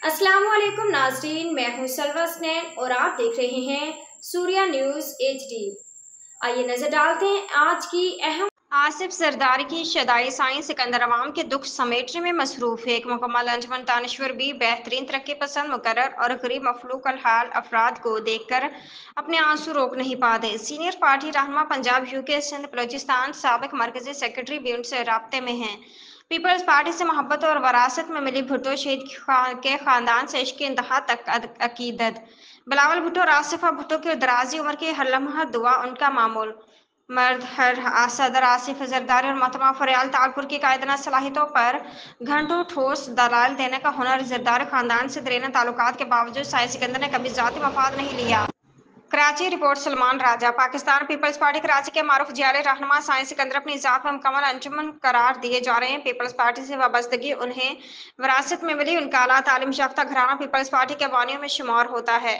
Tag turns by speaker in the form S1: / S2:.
S1: अस्सलाम वालेकुम नाज़रीन, मैं हूं सलवा स्नैन और आप देख रहे हैं सूर्या न्यूज़ HD। आइए नजर डालते हैं आज की अहम। आसिफ जरदारी की शदाई साईं सिकंदर अवाम के दुख समेटने में मसरूफ है। एक मुकम्मल अंजुमन दानिश्वर भी बेहतरीन तरक्की पसंद मुकर्रर और गरीब मफलूक हाल अफराद को देखकर अपने आंसू रोक नहीं पाते। सीनियर पार्टी रहनुमा पंजाब UK सिंध बलोचिस्तान साबिक मरकजी सेक्रेटरी भी उनसे राब्ते में हैं। पीपल्स पार्टी से मोहब्बत और वरासत में मिली भुट्टो शहीद के खानदान से इश्क इंतहा तक अकीदत। बिलावल भुट्टो और आसिफा भुट्टो की दराजी उम्र की हर लम्हा दुआ उनका मामूल। मर्द सदर आसिफ जरदारी और मोहतरमा फरियाल तालपुर की कायदना सलाहियतों पर घंटों ठोस दलाल देने का हुनर जरदारी खानदान से दरीना ताल्लुकात के बावजूद साईं सिकंदर ने कभी जाती मफाद नहीं लिया। कराची रिपोर्ट सलमान राजा। पाकिस्तान पीपल्स पार्टी कराची के मारूफ जियाले रहनुमा साईं सिकंदर अपनी ज़ात में मुकम्मल अंजुमन करार दिए जा रहे हैं। पीपल्स पार्टी से वाबस्तगी उन्हें विरासत में मिली। उनका आला तालीम याफ्ता घराना पीपल्स पार्टी के बानियों में शुमार होता है।